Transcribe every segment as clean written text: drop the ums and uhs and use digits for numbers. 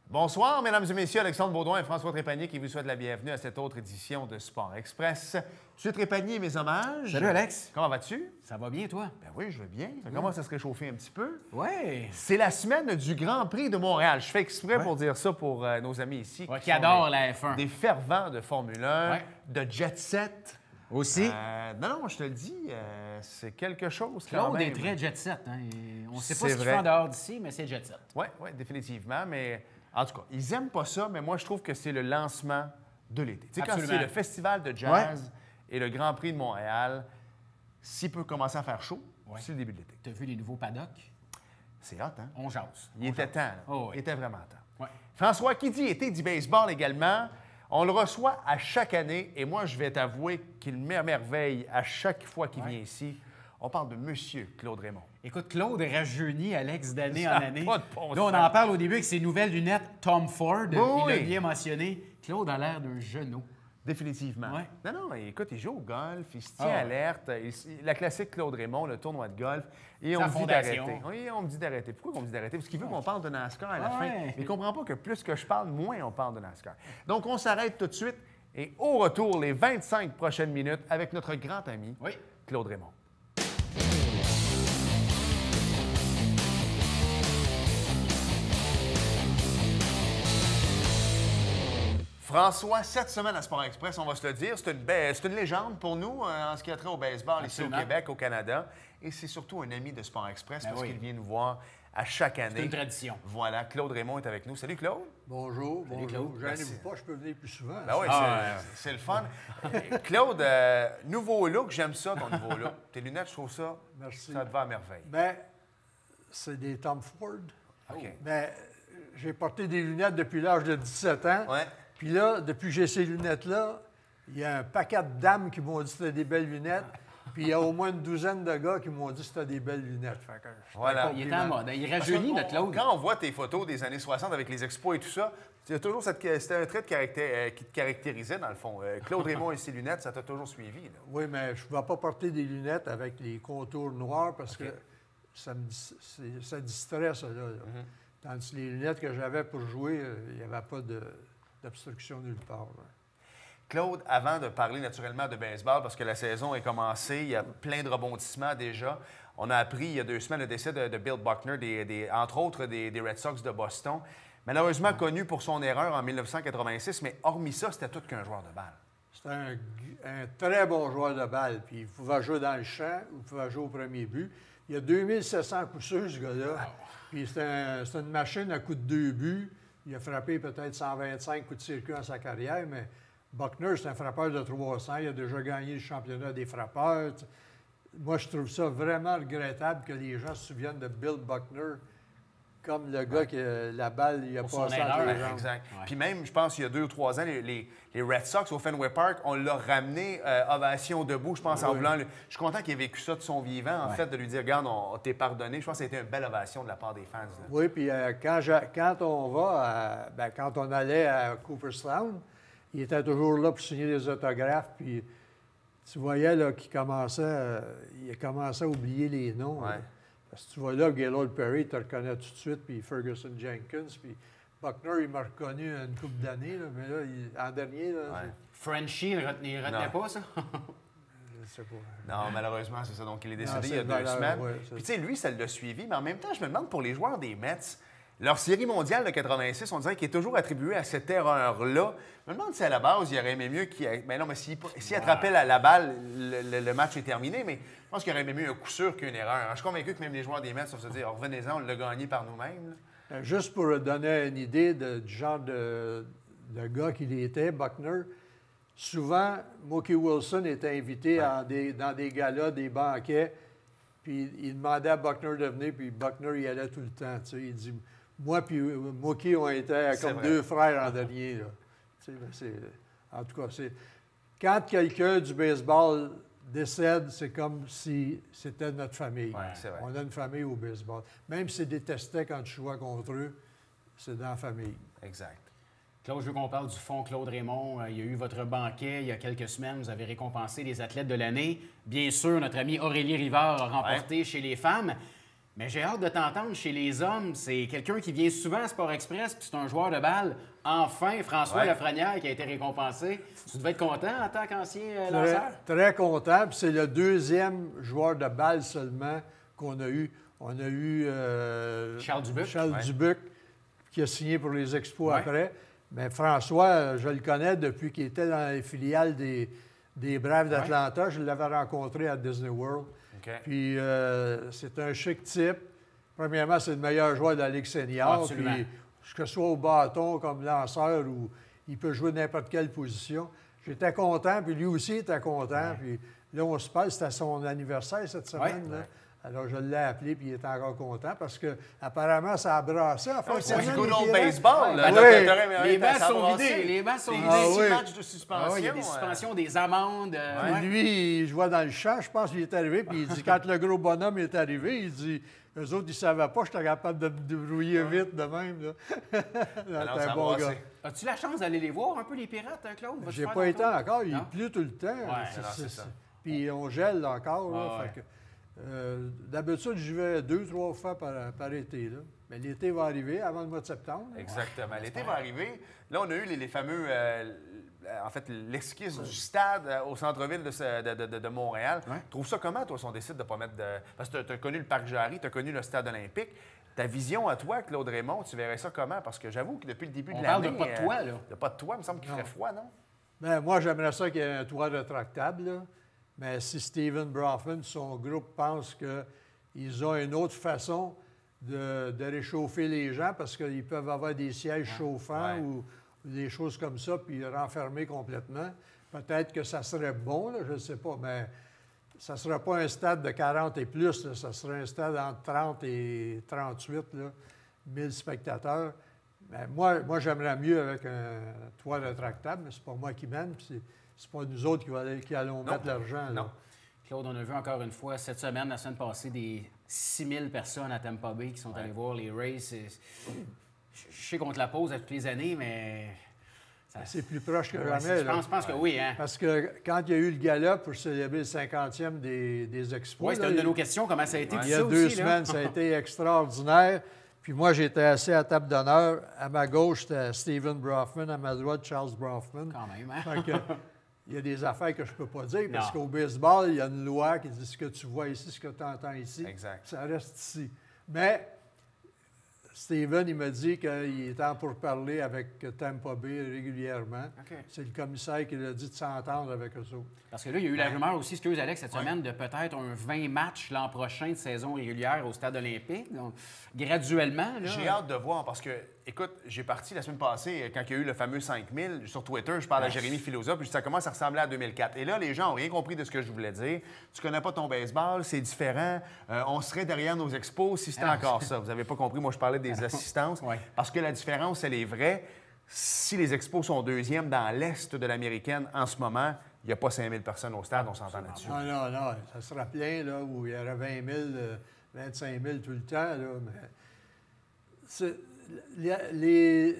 Bonsoir, mesdames et messieurs, Alexandre Baudouin et François Trépanier qui vous souhaitent la bienvenue à cette autre édition de Sport Express. M. Trépanier, mes hommages. Salut, Alex. Comment vas-tu? Ça va bien, toi? Ben oui, je vais bien. Ça commence à se réchauffer un petit peu. Oui. C'est la semaine du Grand Prix de Montréal. Je fais exprès pour dire ça pour nos amis ici. Qui adorent la F1. Des fervents de Formule 1, de jet set. Aussi. Non, je te le dis, c'est quelque chose quand Claude même. est très jet set. Hein? On ne sait pas C'est ce qu'il vrai. fait en dehors d'ici, mais c'est jet set. Oui, définitivement. Mais en tout cas, ils n'aiment pas ça, mais moi, je trouve que c'est le lancement de l'été. Tu sais, quand Absolument. c'est le festival de jazz et le Grand Prix de Montréal, s'il peut commencer à faire chaud, c'est le début de l'été. Tu as vu les nouveaux paddocks? C'est hot, hein? On jase. Il était temps, là. Oh, oui. Il était vraiment temps. Ouais. François, qui dit été dit baseball également. On le reçoit à chaque année et moi, je vais t'avouer qu'il m'émerveille à chaque fois qu'il vient ici. On parle de Monsieur Claude Raymond. Écoute, Claude rajeunit Alex d'année Ça en a année. pas de bon Là, on sens. en parle au début avec ses nouvelles lunettes Tom Ford. Oui, Il l'a oui. bien mentionné. Claude a l'air d'un genou. Définitivement. Ouais. Non, écoute, il joue au golf, il se tient Ah ouais. alerte. La classique Claude Raymond, le tournoi de golf. Et Sa on me dit fondation. d'arrêter. Oui, on me dit d'arrêter. Pourquoi on me dit d'arrêter? Parce qu'il veut qu'on parle de NASCAR à la fin. Ouais. Mais il ne comprend pas que plus que je parle, moins on parle de NASCAR. Donc, on s'arrête tout de suite. Et au retour, les 25 prochaines minutes avec notre grand ami, Oui. Claude Raymond. François, cette semaine à Sport Express, on va se le dire, c'est une légende pour nous en ce qui a trait au baseball Absolument. ici au Québec, au Canada. Et c'est surtout un ami de Sport Express parce oui. qu'il vient nous voir à chaque année. C'est une tradition. Voilà, Claude Raymond est avec nous. Salut Claude. Bonjour, bonjour. Claude. Gênez-vous pas, je peux venir plus souvent. Ben oui, c'est le fun. Claude, nouveau look, j'aime ça ton nouveau look. Tes lunettes, je trouve ça, Merci. ça te va à merveille. Ben, c'est des Tom Ford. OK. Ben, j'ai porté des lunettes depuis l'âge de 17 ans. Ouais. Puis là, depuis que j'ai ces lunettes-là, il y a un paquet de dames qui m'ont dit que c'était des belles lunettes. Puis il y a au moins une douzaine de gars qui m'ont dit que c'était des belles lunettes. Fait que c'est un Voilà. Il est compliment. en mode. Il Parce rajeunit, que notre Claude. Quand on voit tes photos des années 60 avec les expos et tout ça, c'était toujours c'était un trait de caractère, qui te caractérisait, dans le fond. Claude Raymond et ses lunettes, ça t'a toujours suivi. Là. Oui, mais je ne pouvais pas porter des lunettes avec les contours noirs parce que ça distrait, ça. Là. Tandis que les lunettes que j'avais pour jouer, il n'y avait pas d'obstruction nulle part. Là. Claude, avant de parler naturellement de baseball, parce que la saison est commencée, il y a plein de rebondissements déjà. On a appris il y a 2 semaines le décès de Bill Buckner, entre autres des Red Sox de Boston. Malheureusement connu pour son erreur en 1986, mais hormis ça, c'était tout qu'un joueur de balle. C'était un très bon joueur de balle. Puis il pouvait jouer dans le champ ou il pouvait jouer au premier but. Il y a 2700 coups sûrs, ce gars-là. Puis c'est une machine à coup de 2 buts. Il a frappé peut-être 125 coups de circuit dans sa carrière, mais Buckner, c'est un frappeur de 300. Il a déjà gagné le championnat des frappeurs. Moi, je trouve ça vraiment regrettable que les gens se souviennent de Bill Buckner comme le gars que la balle, il a Pour son passé entre erreur, les jambes. Exact. Ouais. Puis même, je pense, il y a 2 ou 3 ans, les Red Sox au Fenway Park, on l'a ramené ovation debout, je pense, en voulant... Je suis content qu'il ait vécu ça de son vivant, en fait, de lui dire, regarde, on t'est pardonné. Je pense que ça a été une belle ovation de la part des fans. Là. Oui, puis quand on allait à Cooperstown, il était toujours là pour signer des autographes, puis tu voyais là, qu'il commençait, il a commencé à oublier les noms. Ouais. Là. Parce que tu vois là, Gaylord Perry, tu le reconnais tout de suite, puis Ferguson Jenkins, puis Buckner, il m'a reconnu une couple d'années, là, mais là, en dernier, là, Ouais. Frenchie, il ne retenait Non. pas ça? je ne sais pas. Non, malheureusement, c'est ça. Donc, il est décédé Non, il y a c'est 2 valeur, semaines. ouais, c'est- Puis, tu sais, lui, ça l'a suivi. Mais en même temps, je me demande pour les joueurs des Mets, leur série mondiale de 86, on dirait qu'il est toujours attribué à cette erreur-là. Je me demande si à la base, il aurait aimé mieux qu'il... Mais non, mais s'il attrapait la balle, le match est terminé. Mais je pense qu'il aurait aimé mieux un coup sûr qu'une erreur. Alors, je suis convaincu que même les joueurs des Mets doivent se dire, revenez-en, on l'a gagné par nous-mêmes. Là. Juste pour donner une idée du genre de gars qu'il était, Buckner, souvent, Mookie Wilson était invité dans des galas, des banquets, puis il demandait à Buckner de venir, puis Buckner y allait tout le temps. Tu sais, il dit, moi puis Mookie, on était C'est comme vrai. 2 frères en dernier. Là. Tu sais, en tout cas, quand quelqu'un du baseball décède, c'est comme si c'était notre famille. Ouais, c'est vrai. On a une famille au baseball. Même s'ils détestaient quand tu jouais contre eux, c'est dans la famille. Exact. Claude, je veux qu'on parle du fonds Claude Raymond. Il y a eu votre banquet il y a quelques semaines. Vous avez récompensé les athlètes de l'année. Bien sûr, notre ami Aurélie Rivard a remporté chez les femmes. Mais j'ai hâte de t'entendre chez les hommes. C'est quelqu'un qui vient souvent à Sport Express, puis c'est un joueur de balle. Enfin, François Lafrenière qui a été récompensé. Tu devais être content en tant qu'ancien lanceur? Très content. Puis c'est le deuxième joueur de balle seulement qu'on a eu. On a eu Charles Dubuc. Dubuc, qui a signé pour les Expos après. Mais François, je le connais depuis qu'il était dans les filiales des Braves d'Atlanta. Je l'avais rencontré à Disney World. Okay. Puis c'est un chic type. Premièrement, c'est le meilleur joueur de la Ligue senior. Absolument. Puis, que ce soit au bâton comme lanceur ou il peut jouer n'importe quelle position. J'étais content, puis lui aussi était content. Puis là, on se parle, c'était son anniversaire cette semaine. Là. Alors, je l'ai appelé, puis il est encore content parce que apparemment, ça a brassé. C'est du good old baseball. Les bases sont vidées. Les bases sont vidées. Des matchs de suspension. Il y a des suspensions, des amendes. Puis lui, il jouait dans le champ, je pense qu'il est arrivé, puis il dit, quand le gros bonhomme est arrivé, il dit, eux autres, ils ne savaient pas, j'étais capable de me débrouiller vite de même. Là. Alors, c'est un bon gars. As-tu la chance d'aller les voir un peu, les pirates, Claude? J'ai pas été encore, il pleut tout le temps. C'est ça. Puis on gèle encore. Là, fait que, d'habitude, j'y vais 2-3 fois par été. Là. Mais l'été va arriver avant le mois de septembre. Exactement. L'été va arriver. Là, on a eu les fameux... en fait, l'esquisse du stade au centre-ville de Montréal. Ouais. Trouve ça comment, toi, si on décide de ne pas mettre de... Parce que tu as connu le Parc Jarry, tu as connu le stade olympique. Ta vision à toi, Claude Raymond, tu verrais ça comment? Parce que j'avoue que depuis le début de l'année... On parle de pas de toit, là. De pas de toit, il me semble qu'il ferait froid, non? Bien, moi, j'aimerais ça qu'il y ait un toit rétractable. Là. Mais si Stephen Brofman, son groupe, pense qu'ils ont une autre façon de réchauffer les gens parce qu'ils peuvent avoir des sièges chauffants ou des choses comme ça, puis renfermer complètement, peut-être que ça serait bon, là, je ne sais pas, mais ça ne serait pas un stade de 40 et plus, là, ça serait un stade entre 30 et 38 000 spectateurs. Mais moi j'aimerais mieux avec un toit rétractable, mais c'est pas moi qui mène, puis c'est pas nous autres qui allons mettre l'argent. Non. Claude, on a vu encore une fois cette semaine, la semaine passée, des 6 000 personnes à Tampa Bay qui sont allées voir les Rays. Je sais qu'on te la pose à toutes les années, mais... C'est plus proche que jamais. Je pense que oui. Hein? Parce que quand il y a eu le gala pour célébrer le 50e des Expos... Oui, c'était une de nos questions, comment ça a été. Il y a 2 semaines, ça a été extraordinaire. Puis moi, j'étais assis à table d'honneur. À ma gauche, c'était Stephen Brofman. À ma droite, Charles Brofman. Quand même, hein? Fait que, il y a des affaires que je ne peux pas dire, parce qu'au baseball, il y a une loi qui dit ce que tu vois ici, ce que tu entends ici, ça reste ici. Mais Stephen, il m'a dit qu'il était en pourparlers avec Tampa Bay régulièrement. Okay. C'est le commissaire qui lui a dit de s'entendre avec eux autres. Parce que là, il y a eu la rumeur aussi, excuse Alex, cette semaine, de peut-être un 20 matchs l'an prochain de saison régulière au stade olympique. Donc, graduellement. Là... J'ai hâte de voir parce que, écoute, j'ai parti la semaine passée, quand il y a eu le fameux 5000, sur Twitter, je parle à Jérémy Filosa, puis ça commence à ressembler à 2004. Et là, les gens n'ont rien compris de ce que je voulais dire. Tu connais pas ton baseball, c'est différent. On serait derrière nos expos si c'était encore ça. Vous n'avez pas compris, moi, je parlais des assistances. Parce que la différence, elle est vraie. Si les expos sont deuxièmes dans l'Est de l'Américaine en ce moment, il n'y a pas 5000 personnes au stade, on s'entend là-dessus. Non, ça sera plein, là, où il y aurait 20 000, 25 000 tout le temps, là, mais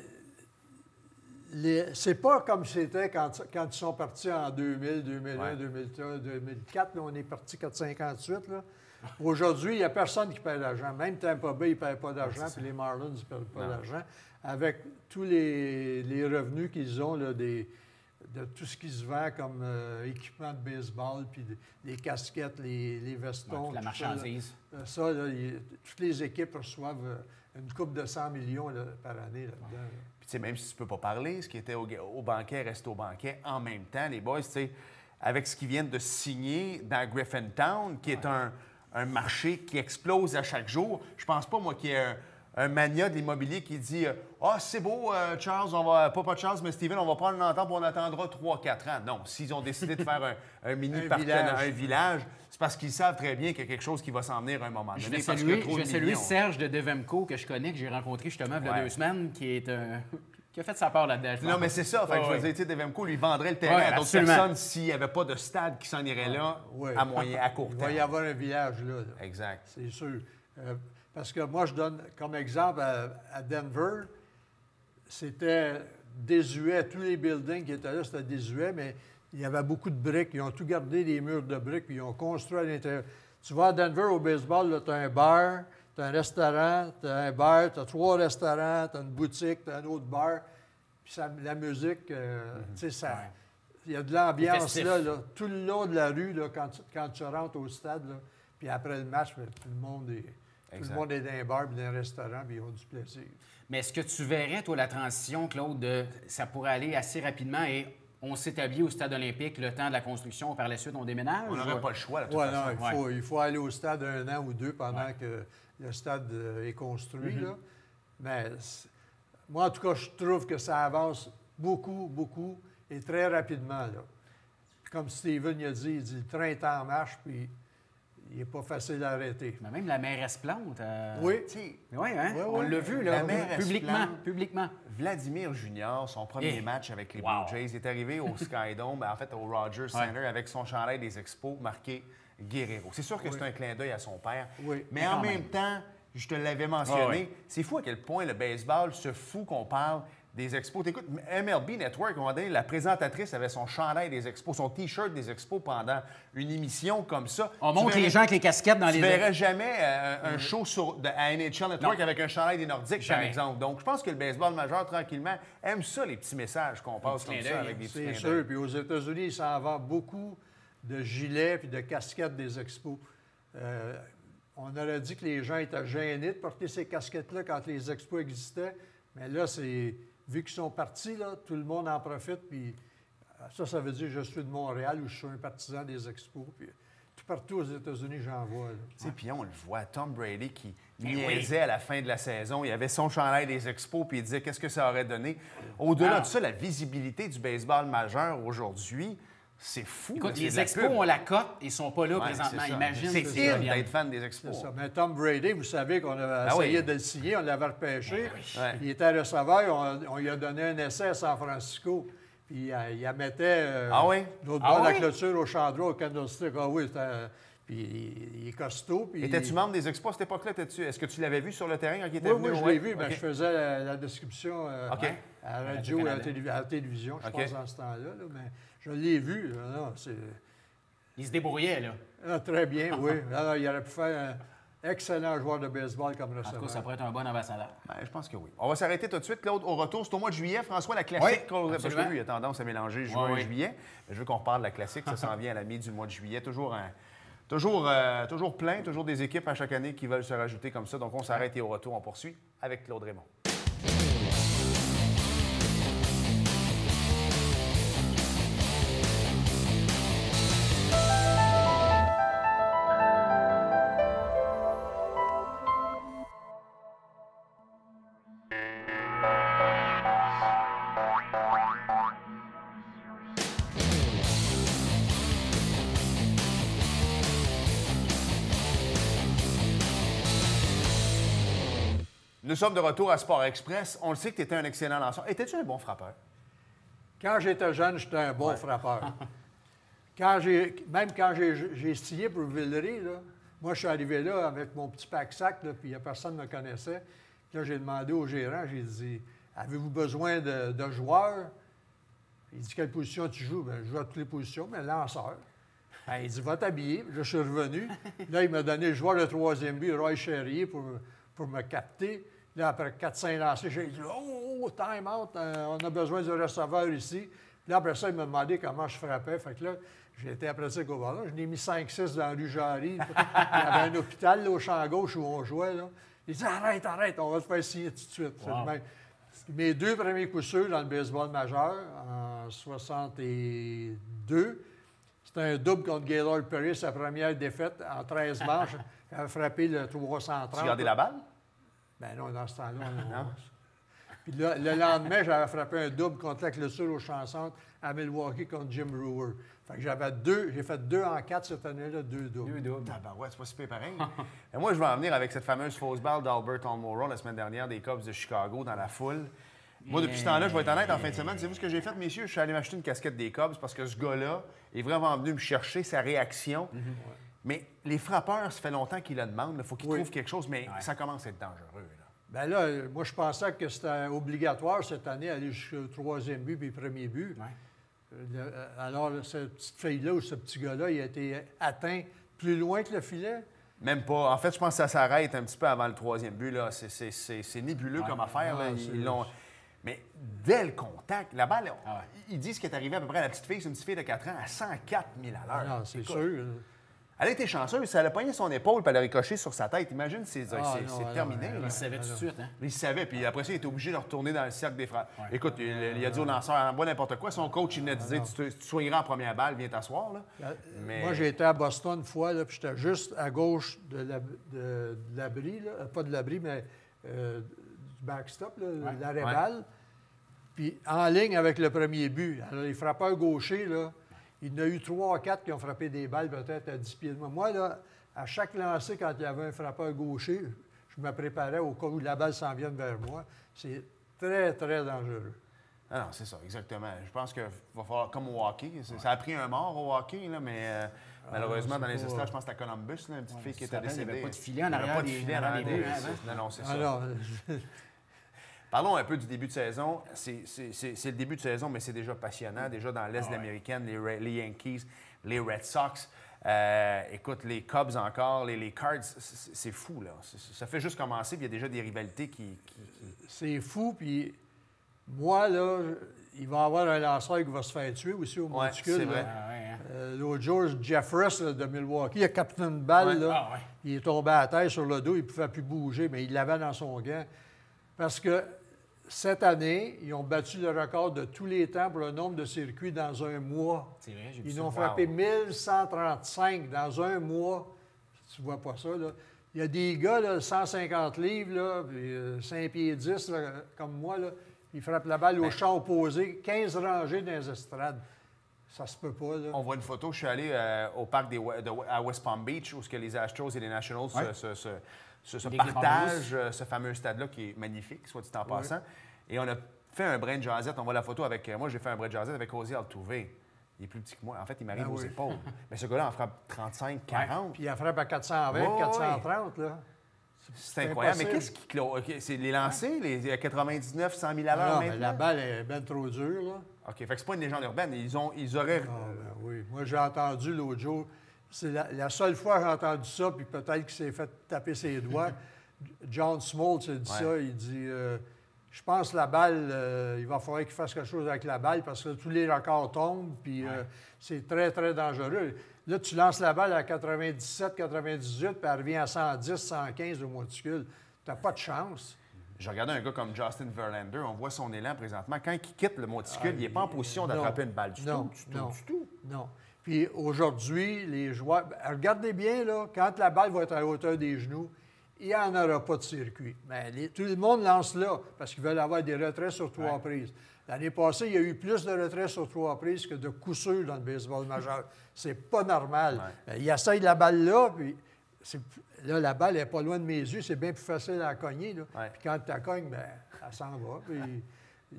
c'est pas comme c'était quand ils sont partis en 2000, 2001, 2003, 2004, là, on est parti 4,58, là. Aujourd'hui, il n'y a personne qui paie l'argent. Même Tampa Bay, ils ne paient pas d'argent, puis les Marlins, ils ne paient pas d'argent. Avec tous les revenus qu'ils ont là, de tout ce qui se vend comme équipement de baseball, puis les casquettes, les vestons. La marchandise. Ça, là, toutes les équipes reçoivent une coupe de 100 millions là, par année là-dedans. Là. Puis, tu sais, même si tu ne peux pas parler, ce qui était au banquet reste au banquet. En même temps, les boys, tu sais, avec ce qu'ils viennent de signer dans Griffintown, qui est un marché qui explose à chaque jour, je pense pas, moi, qu'il y ait un mania de l'immobilier qui dit « Ah, c'est beau, Charles, on va... Pas Charles, mais Steven, on va prendre une entente et on attendra 3-4 ans. » Non, s'ils ont décidé de faire un mini-partenariat, un village, c'est parce qu'ils savent très bien qu'il y a quelque chose qui va s'en venir à un moment donné. Je vais saluer Serge de Devemco, que je connais, que j'ai rencontré justement il y a 2 semaines, qui a fait sa part là-dedans. Non, mais c'est ça. Fait que je veux dire, tu sais, Devemco lui vendrait le terrain à d'autres personnes s'il n'y avait pas de stade qui s'en irait là à court terme. Il va y avoir un village là. Exact. C'est sûr. Parce que moi, je donne comme exemple à Denver, c'était désuet. Tous les buildings qui étaient là, c'était désuet, mais il y avait beaucoup de briques. Ils ont tout gardé, les murs de briques, puis ils ont construit à l'intérieur. Tu vas à Denver au baseball, tu as un bar, tu as un restaurant, tu as un bar, tu as 3 restaurants, tu as une boutique, tu as un autre bar. Puis la musique, tu sais, ça... Ouais. Il y a de l'ambiance Festif. là, tout le long de la rue, là, quand tu rentres au stade. Là, puis après le match, ben, tout le monde est dans un bar et dans un restaurant, puis ils ont du plaisir. Mais est-ce que tu verrais, toi, la transition, Claude, ça pourrait aller assez rapidement et on s'établit au stade olympique le temps de la construction, par la suite, on déménage? On n'aurait pas le choix, de toute Ouais, façon. non, il faut aller au stade 1 an ou 2 pendant que le stade est construit. Là. Mais moi, en tout cas, je trouve que ça avance beaucoup, beaucoup et très rapidement. Là. Puis comme Steven a dit, il dit le train est en marche, puis il n'est pas facile à arrêter. Mais même la mairesse Plante. Oui. Tu sais, Oui, hein? Ouais, On ouais. l'a vu, La là, mairesse Plante. publiquement. Vladimir Junior, son premier Eh, match avec les wow. Blue Jays, est arrivé au Skydome, en fait au Rogers Center, avec son chandail des Expos marqué Guerrero. C'est sûr que c'est un clin d'œil à son père, Oui. mais Mais en quand même même. temps, je te l'avais mentionné, Ouais. c'est fou à quel point le baseball se fout qu'on parle des Expos. T'écoutes, MLB Network, à un moment donné, la présentatrice avait son chandail des Expos, son T-shirt des Expos pendant une émission comme ça. On Tu montre verrais- les gens avec les casquettes dans Tu les... verrais jamais un show à NHL Network Non. avec un chandail des Nordiques, par Jamais. exemple. Donc, je pense que le baseball majeur, tranquillement, aime ça, les petits messages qu'on passe clin comme ça d'œil, avec des petits C'est clins sûr. d'œil. Puis aux États-Unis, il s'en vend beaucoup de gilets puis de casquettes des expos. On aurait dit que les gens étaient gênés de porter ces casquettes-là quand les expos existaient. Mais là, vu qu'ils sont partis, là, tout le monde en profite. Puis ça veut dire que je suis de Montréal ou je suis un partisan des expos. Puis tout partout aux États-Unis, j'en vois. Là. Tu sais, puis on le voit, Tom Brady qui Eh niaisait à la fin de la saison. Il avait son chandail des Expos, puis il disait qu'est-ce que ça aurait donné. Au-delà Ah. de ça, la visibilité du baseball majeur aujourd'hui, c'est fou. là, Écoute, c'est les de la expos pub. ont la cote, ils sont pas là Ouais, présentement. c'est ça. Imagine C'est si in ça vient. d'être fan des Expos. C'est ça. Mais Tom Brady, vous savez qu'on avait essayé de le signer, on l'avait repêché. Ouais. Il était receveur, on lui a donné un essai à San Francisco. Puis il la mettait Ah oui? l'autre Ah bord de la oui? clôture au Chandra, au Candlestick. Ah oui, puis il est costaud. Puis Étais-tu membre des Expos à cette époque-là? Est-ce que tu l'avais vu sur le terrain quand il était Oui, venu? moi, je Ouais. l'ai vu. Ben, OK. je faisais la description OK. à la radio et à Radio-Canada. la télévision, je OK. pense, dans ce temps-là. Là. Mais je l'ai vu. Non, c'est... Ils se débrouillaient, là. Ah, très bien, oui. Alors, il aurait pu faire un excellent joueur de baseball comme En tout cas, receveur. ça pourrait être un bon ambassadeur. Ben, je pense que oui. On va s'arrêter tout de suite, Claude. Au retour, c'est au mois de juillet. François, la classique. Oui, parce que absolument. lui, il a tendance à mélanger juin Oui, et oui. juillet. Mais je veux qu'on reparle de la classique. Ça s'en vient à la mi du mois de juillet. Toujours plein, toujours des équipes à chaque année qui veulent se rajouter comme ça. Donc, on s'arrête et au retour, on poursuit avec Claude Raymond. Nous sommes de retour à Sport Express. On le sait que tu étais un excellent lanceur. Étais-tu un bon frappeur? Quand j'étais jeune, j'étais un bon frappeur. Même quand j'ai signé pour Villeray, là, moi, je suis arrivé là avec mon petit pack-sac, là, puis personne ne me connaissait. Puis là, j'ai demandé au gérant, j'ai dit « Avez-vous besoin de joueurs? » Il dit « Quelle position tu joues? » Bien, je joue à toutes les positions, mais lanceur. Ben, il dit « Va t'habiller. » Là, je suis revenu. Là, il m'a donné le joueur de troisième but, Roy Charrier, pour me capter. Là, après 4-5 lancers, j'ai dit « Oh, time out, on a besoin de receveur ici. » Puis là, après ça, il m'a demandé comment je frappais. Fait que là, j'ai été après ça au ballon. Je l'ai mis 5-6 dans la rue Jarry. Il y avait un hôpital là, au champ gauche où on jouait. Là. Il dit « Arrête, on va te faire signer tout de suite. » C'est Wow. le même. Mes 2 premiers coups sûrs dans le baseball majeur, en 62, c'était un double contre Gaylord Perry, sa première défaite en 13 manches. Il avait frappé le 330. Tu gardais la balle? Ben non, dans ce temps-là, non. Puis là, le lendemain, j'avais frappé un double contre la clôture au Champ-Centre à Milwaukee contre Jim Brewer. Fait que j'ai fait 2 en 4 cette année-là, 2 doubles. Ah ben ouais, c'est pas super pareil. Et moi, je vais en venir avec cette fameuse fausse balle d'Albert Almora la semaine dernière des Cubs de Chicago dans la foule. Moi, depuis ce temps-là, je vais être honnête, en fin de semaine, savez-vous ce que j'ai fait, messieurs? Je suis allé m'acheter une casquette des Cubs parce que ce gars-là est vraiment venu me chercher sa réaction. Mais les frappeurs, ça fait longtemps qu'ils le demandent. Il faut qu'ils trouvent quelque chose, mais ça commence à être dangereux. Là. Bien là, moi, je pensais que c'était obligatoire cette année, aller jusqu'au 3e but puis 1er but. Ouais. Alors, cette petite fille-là ou ce petit gars-là, il a été atteint plus loin que le filet. Même pas. En fait, je pense que ça s'arrête un petit peu avant le troisième but. Là. C'est nébuleux comme affaire. Là. Ils l'ont... Mais dès le contact, la balle, ils disent qu'elle est arrivée à peu près à la petite fille, c'est une petite fille de 4 ans, à 104 000 à l'heure. Non, c'est sûr. Elle a été chanceuse. Si elle a pogné son épaule et elle a ricoché sur sa tête, imagine, c'est terminé. Il savait tout de suite, hein? Il savait, puis après ça, il était obligé de retourner dans le cercle des frères. Ouais. Écoute, il a dit au lanceur, envoie n'importe quoi. Son coach, il lui a dit, tu soigneras en première balle, viens t'asseoir. Là. Mais... Moi, j'ai été à Boston une fois, là, puis j'étais juste à gauche de l'abri, pas de l'abri, mais du backstop, l'arrêt-balle. Puis en ligne avec le premier but. Alors, les frappeurs gauchers, là, il y en a eu 3 ou 4 qui ont frappé des balles peut-être à 10 pieds de moi. Moi, là, à chaque lancer, quand il y avait un frappeur gaucher, je me préparais au cas où la balle s'en vienne vers moi. C'est très, très dangereux. Ah non, c'est ça, exactement. Je pense qu'il va falloir, comme au hockey, ça a pris un mort au hockey, là, mais malheureusement, dans les estrades, je pense que c'était à Columbus, là, une petite fille qui était décédée. Il n'y avait pas de filet en arrière. Il n'y avait pas de filet en arrière. Non, c'est ça. Parlons un peu du début de saison. C'est le début de saison, mais c'est déjà passionnant. Déjà dans l'Est de l'américaine, les Yankees, les Red Sox. Écoute, les Cubs encore, les Cards, c'est fou, là. Ça fait juste commencer, puis il y a déjà des rivalités qui... C'est fou, puis moi, là, il va y avoir un lanceur qui va se faire tuer aussi au monticule. C'est vrai. L'autre jour, Jeffress de Milwaukee, il a capté une balle, là. Il est tombé à terre sur le dos, il ne pouvait plus bouger, mais il l'avait dans son gant. Parce que cette année, ils ont battu le record de tous les temps pour le nombre de circuits dans un mois. C'est vrai, Ils ont frappé 1135 dans un mois. Tu vois pas ça, là. Il y a des gars, là, 150 livres, là, puis, 5 pieds 10, là, comme moi, là, ils frappent la balle au champ opposé, 15 rangées dans les estrades. Ça se peut pas, là. On voit une photo. Je suis allé au parc à West Palm Beach, où les Astros et les Nationals se partagent ce fameux stade-là qui est magnifique, soit dit en passant. Et on a fait un brin de jasette. On voit la photo avec... Moi, j'ai fait un brin de jasette avec Ozzy Altuve. Il est plus petit que moi. En fait, il m'arrive aux épaules. Mais ce gars-là en frappe 35, 40. Puis il en frappe à 420, 430, là. C'est incroyable. Mais qu'est-ce qui clôt? C'est les lancers, les 99, 100 000 à l'heure non, maintenant? Mais la balle est bien trop dure, là. OK. Fait que c'est pas une légende urbaine. Ils auraient... oui. Moi, j'ai entendu l'autre jour... C'est la seule fois que j'ai entendu ça, puis peut-être qu'il s'est fait taper ses doigts. John Smoltz a dit ça. Il dit je pense que la balle, il va falloir qu'il fasse quelque chose avec la balle parce que tous les records tombent, puis c'est très, très dangereux. Là, tu lances la balle à 97, 98, puis elle revient à 110, 115 au monticule. Tu n'as pas de chance. Je regardais un gars comme Justin Verlander, on voit son élan présentement. Quand il quitte le monticule, il n'est pas en position d'attraper une balle du tout. Non. Puis aujourd'hui, les joueurs... Regardez bien, là, quand la balle va être à la hauteur des genoux, il n'y en aura pas de circuit. Mais tout le monde lance là parce qu'ils veulent avoir des retraits sur 3 prises. L'année passée, il y a eu plus de retraits sur 3 prises que de coups sûrs dans le baseball majeur. C'est pas normal. Il essaye la balle là, puis là, la balle n'est pas loin de mes yeux. C'est bien plus facile à cogner. Là. Puis quand tu la cognes, bien, elle s'en va. Puis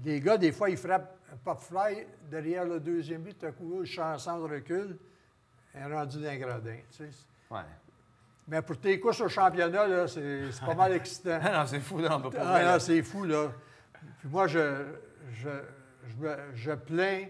les gars, des fois, ils frappent un pop-fly derrière le deuxième but. Tout à coup, le chanson de recul est rendu d'un gradin. Tu sais. Mais pour tes couches au championnat, là, c'est pas mal excitant. Non, c'est fou, là. Non, c'est fou, là. Puis moi, je plains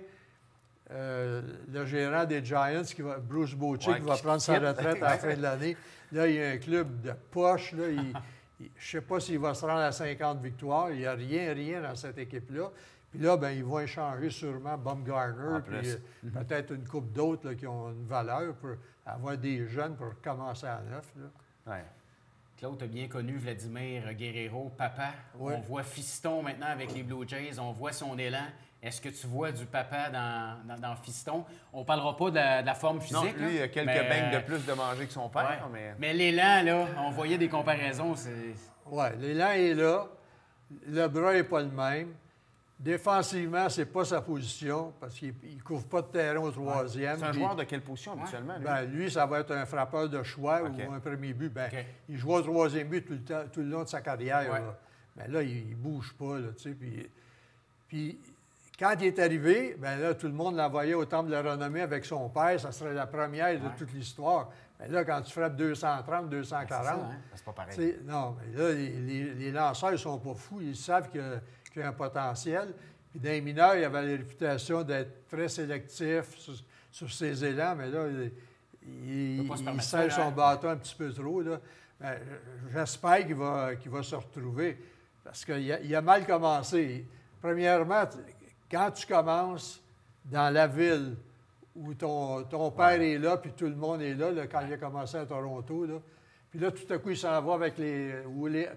le gérant des Giants, Bruce Bochy, qui va prendre sa retraite à la fin de l'année. Là, il y a un club de poche. Là, je ne sais pas s'il va se rendre à 50 victoires. Il n'y a rien dans cette équipe-là. Puis là, bien, ils vont échanger sûrement Bumgarner, puis peut-être une couple d'autres qui ont une valeur pour avoir des jeunes pour commencer à neuf. Claude, tu as bien connu Vladimir Guerrero, papa. On voit Fiston maintenant avec les Blue Jays. On voit son élan. Est-ce que tu vois du papa dans Fiston? On ne parlera pas de la forme physique. Non, lui, il a quelques beignes de plus de manger que son père. Mais l'élan, là, on voyait des comparaisons. Oui, l'élan est là. Le bras n'est pas le même. Défensivement, c'est pas sa position parce qu'il ne couvre pas de terrain au troisième. C'est un joueur de quelle position habituellement? Lui, ça va être un frappeur de choix ou un premier but. Il joue au troisième but tout le long de sa carrière. Là, il ne bouge pas. Là, puis quand il est arrivé, là, tout le monde l'envoyait au Temple de la Renommée avec son père. Ça serait la première de toute l'histoire. Mais là, quand tu frappes 230, 240... c'est pas pareil. Non, mais là, les lanceurs ne sont pas fous. Ils savent qu'il y a un potentiel. Puis dans les mineurs, il avait la réputation d'être très sélectif sur ses élans, mais là, il serre son bâton un petit peu trop. Là. Ben, j'espère qu'il va se retrouver parce qu'il a mal commencé. Premièrement, quand tu commences dans la ville où ton père est là, puis tout le monde est là, quand il a commencé à Toronto, là, puis là, tout à coup, il s'en va avec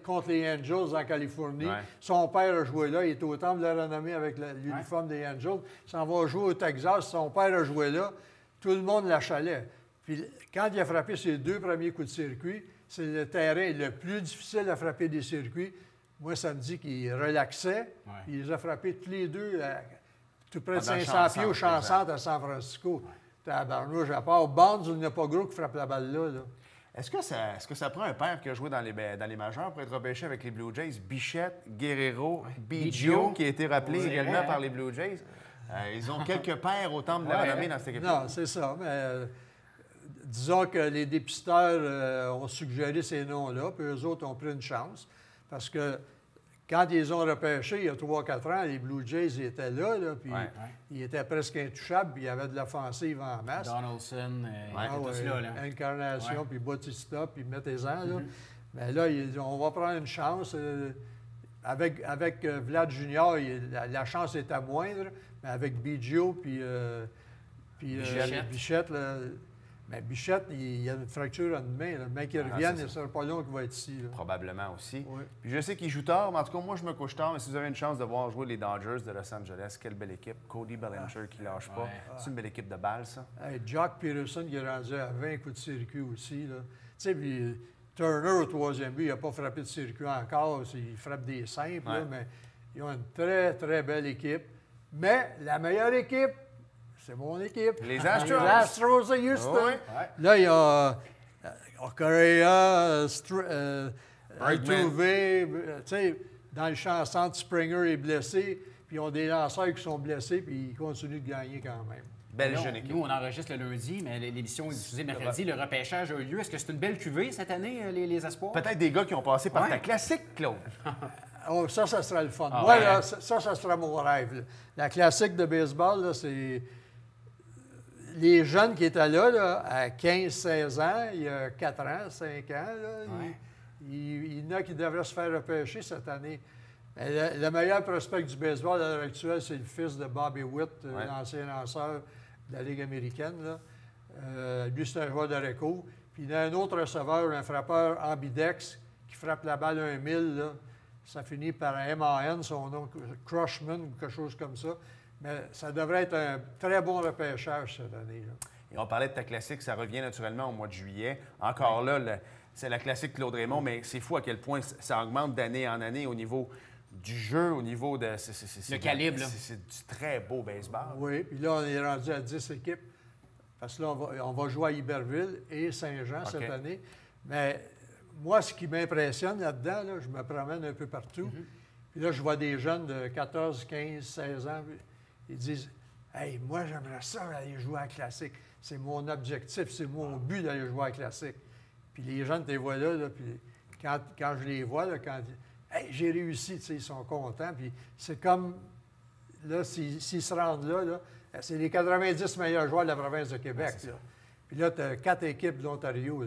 contre les Angels en Californie. Ouais. Son père a joué là. Il est au Temple de la Renommée avec l'uniforme des Angels. Il s'en va jouer au Texas. Son père a joué là. Tout le monde l'achalait. Puis quand il a frappé ses 2 premiers coups de circuit, c'est le terrain le plus difficile à frapper des circuits. Moi, ça me dit qu'il relaxait. Ouais. Puis il les a frappés tous les deux à tout près de Dans 500 pieds au Champ-Centre à San Francisco. Tabarnouche, à part Bonds, il n'y a pas gros qui frappe la balle là. Est-ce que ça prend un père qui a joué dans les majeurs pour être repêché avec les Blue Jays? Bichette, Guerrero, Biggio, qui a été rappelé également par les Blue Jays. Ils ont quelques pères au Temple de la Renommée dans cette équipe. Non, c'est ça. Mais disons que les dépisteurs ont suggéré ces noms-là, puis eux autres ont pris une chance. Parce que quand ils les ont repêchés, il y a 3-4 ans, les Blue Jays ils étaient là puis ils étaient presque intouchables, puis il y avait de l'offensive en masse. Donaldson, tous là. Incarnation, puis Bautista, puis mettez-en. Là. Mais là, on va prendre une chance. Avec Vlad Junior, la chance était moindre, mais avec Biggio, puis Bichette, là, mais Bichette, il a une fracture à une main. Le mec qui revienne, il ne sera pas long qu'il va être ici. Là. Probablement aussi. Oui. Puis je sais qu'il joue tard, mais en tout cas, moi, je me couche tard. Mais si vous avez une chance de voir jouer les Dodgers de Los Angeles, quelle belle équipe. Cody Bellinger qui lâche pas. C'est une belle équipe de balle, ça. Hey, Jock Peterson qui est rendu à 20 coups de circuit aussi. Tu sais, puis Turner au 3e but, il n'a pas frappé de circuit encore. Il frappe des simples, là, mais ils ont une très, très belle équipe. Mais la meilleure équipe, c'est mon équipe. Les Astros. Les Astros de Houston. Oui. Là, il y a Correa, Altuve, tu sais, dans le champ centre, Springer est blessé, puis ils ont des lanceurs qui sont blessés, puis ils continuent de gagner quand même. Belle jeune équipe. Nous, on enregistre le lundi, mais l'émission est diffusée mercredi. Le repêchage a eu lieu. Est-ce que c'est une belle cuvée cette année, les espoirs? Peut-être des gars qui ont passé par ta classique, Claude. Oh, ça sera le fun. Moi, là, ça sera mon rêve. Là. La classique de baseball, là, c'est les jeunes qui étaient là, à 15-16 ans, il y a 4 ans, 5 ans, là, il y en a qui devraient se faire repêcher cette année. Mais le meilleur prospect du baseball à l'heure actuelle, c'est le fils de Bobby Witt, l'ancien lanceur de la Ligue américaine. Là. Lui, c'est un joueur de recours. Puis il y a un autre receveur, un frappeur ambidex, qui frappe la balle 1000. Là. Ça finit par un MAN, son nom, Crushman ou quelque chose comme ça. Mais ça devrait être un très bon repêchage cette année. Là. Et on parlait de ta classique, ça revient naturellement au mois de juillet. Encore là, c'est la classique Claude Raymond, mais c'est fou à quel point ça augmente d'année en année au niveau du jeu, au niveau de... Le calibre, là. C'est du très beau baseball. Oui, puis là, on est rendu à 10 équipes. Parce que là, on va jouer à Iberville et Saint-Jean cette année. Mais moi, ce qui m'impressionne là-dedans, là, je me promène un peu partout. Puis là, je vois des jeunes de 14, 15, 16 ans. Ils disent « Hey, moi, j'aimerais ça aller jouer à la classique. C'est mon objectif, c'est mon but d'aller jouer à la classique. » Puis les jeunes, tu les vois là, puis quand je les vois, là, hey, j'ai réussi, tu sais, ils sont contents. Puis c'est comme, là, s'ils se rendent là, c'est les 90 meilleurs joueurs de la province de Québec. Là. Puis là, tu as 4 équipes de l'Ontario.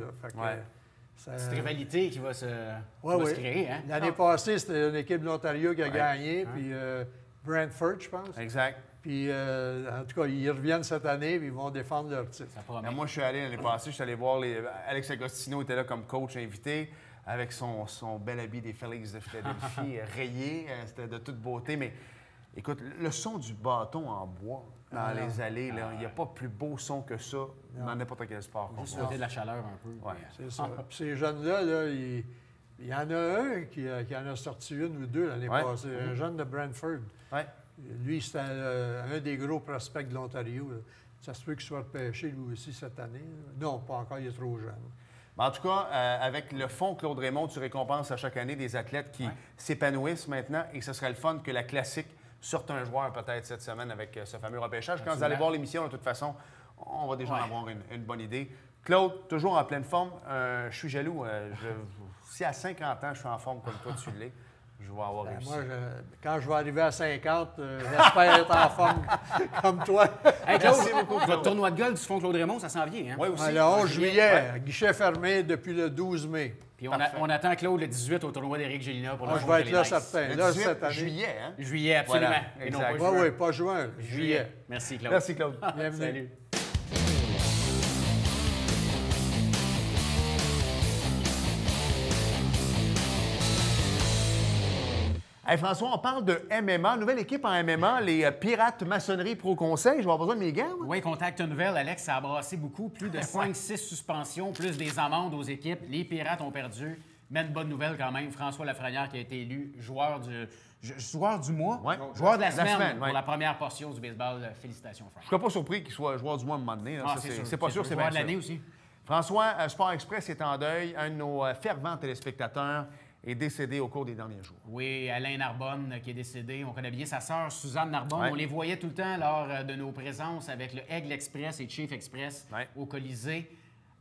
C'est une rivalité qui va se créer. Hein? L'année passée, c'était une équipe de l'Ontario qui a gagné, puis Brantford, je pense. Exact. Puis, en tout cas, ils reviennent cette année, puis ils vont défendre leur titre. Moi, je suis allé l'année passée, je suis allé voir Alex Agostino était là comme coach invité, avec son bel habit des Félix de Philadelphie, rayé, c'était de toute beauté. Mais écoute, le son du bâton en bois dans les allées, il n'y a pas plus beau son que ça dans n'importe quel sport. Juste côté de la chaleur un peu. Ouais. C'est ça. Puis ces jeunes-là, là, il y en a un qui en a sorti une ou deux l'année passée, un jeune de Brantford. Ouais. Lui, c'était un des gros prospects de l'Ontario. Là. Ça se peut qu'il soit repêché lui aussi cette année. Là. Non, pas encore, il est trop jeune. En tout cas, avec le fonds Claude Raymond, tu récompenses à chaque année des athlètes qui s'épanouissent maintenant et ce serait le fun que la classique sorte un joueur peut-être cette semaine avec ce fameux repêchage. Quand vous allez voir l'émission, de toute façon, on va déjà en avoir une bonne idée. Claude, toujours en pleine forme. Je suis jaloux. Si à 50 ans, je suis en forme comme toi, tu l'es, je vais avoir réussi. Moi, quand je vais arriver à 50, j'espère être en forme comme toi. Hey, Claude, Merci beaucoup, Claude. votre tournoi de golf du Fond Claude Raymond, ça s'en vient, hein? Oui, aussi. Le 11 juillet, juillet, guichet fermé depuis le 12 mai. Puis Parfait. on attend Claude le 18 au tournoi d'Éric Gélina pour le Moi, je show vais être Kelly là Nice. certain. Le Là, 18 cette année. juillet, hein? Juillet, absolument. Voilà, Et non exact. pas Oui, juin. oui, pas juin, juillet. Merci, Claude. Merci, Claude. Bienvenue. Salut. Hey, François, on parle de MMA, nouvelle équipe en MMA, les Pirates Maçonnerie Pro Conseil. Je vais avoir besoin de mes gants, moi. Oui, contact nouvelle, Alex, ça a brassé beaucoup. Plus de 5-6 suspensions, plus des amendes aux équipes. Les Pirates ont perdu. Mais une bonne nouvelle quand même, François Lafrenière qui a été élu joueur du mois, Ouais. joueur de la semaine, ouais. pour la première portion du baseball. Félicitations, Je Franck. ne serais pas surpris qu'il soit joueur du mois à un moment donné. là. Ah, Ça, c'est pas sûr, c'est joueur bien de l'année sûr. aussi. François, Sport Express est en deuil. Un de nos fervents téléspectateurs est décédé au cours des derniers jours. Oui, Alain Narbonne qui est décédé. On connaît bien sa sœur Suzanne Narbonne. Ouais. On les voyait tout le temps lors de nos présences avec le Aigle Express et Chief Express Ouais. au Colisée.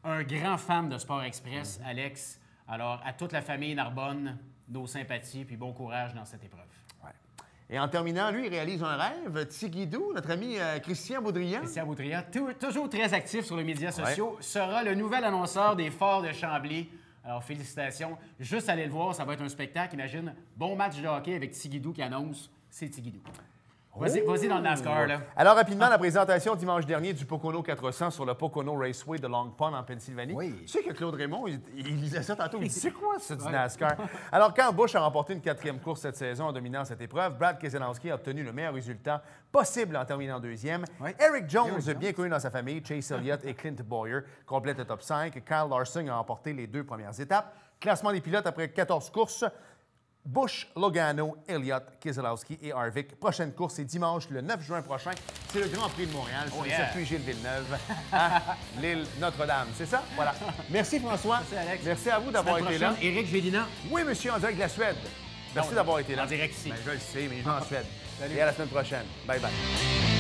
Un grand fan de Sport Express, Alex. Alors, à toute la famille Narbonne, nos sympathies puis bon courage dans cette épreuve. Ouais. Et en terminant, lui, il réalise un rêve. Tigidou, notre ami Christian Baudrian. Christian Boudria, toujours très actif sur les médias sociaux, sera le nouvel annonceur des Forts de Chambly. Alors, félicitations. Juste aller le voir, ça va être un spectacle. Imagine, bon match de hockey avec Tigidou qui annonce, c'est Tigidou. Vas-y dans le NASCAR, là. Alors, rapidement, la présentation dimanche dernier du Pocono 400 sur le Pocono Raceway de Long Pond en Pennsylvanie. Oui. Tu sais que Claude Raymond, il lisait ça tantôt. Il dit, c'est quoi ça du NASCAR? Alors, quand Busch a remporté une 4e course cette saison en dominant cette épreuve, Brad Keselowski a obtenu le meilleur résultat possible en terminant 2e. Oui. Eric Jones, bien connu dans sa famille, Chase Elliott et Clint Bowyer complètent le top 5. Kyle Larson a remporté les 2 premières étapes. Classement des pilotes après 14 courses. Busch, Logano, Elliott, Keselowski et Harvick. Prochaine course, c'est dimanche, le 9 juin prochain. C'est le Grand Prix de Montréal sur le circuit Gilles Villeneuve à l'île Notre-Dame. C'est ça? Voilà. Merci, François. Merci, Alex. Merci à vous d'avoir été là. Éric Gélina. Oui, monsieur, en direct de la Suède. Merci d'avoir été là. En direct ici. Ben, je le sais, mais je vais en Suède. Et à la semaine prochaine. Bye-bye.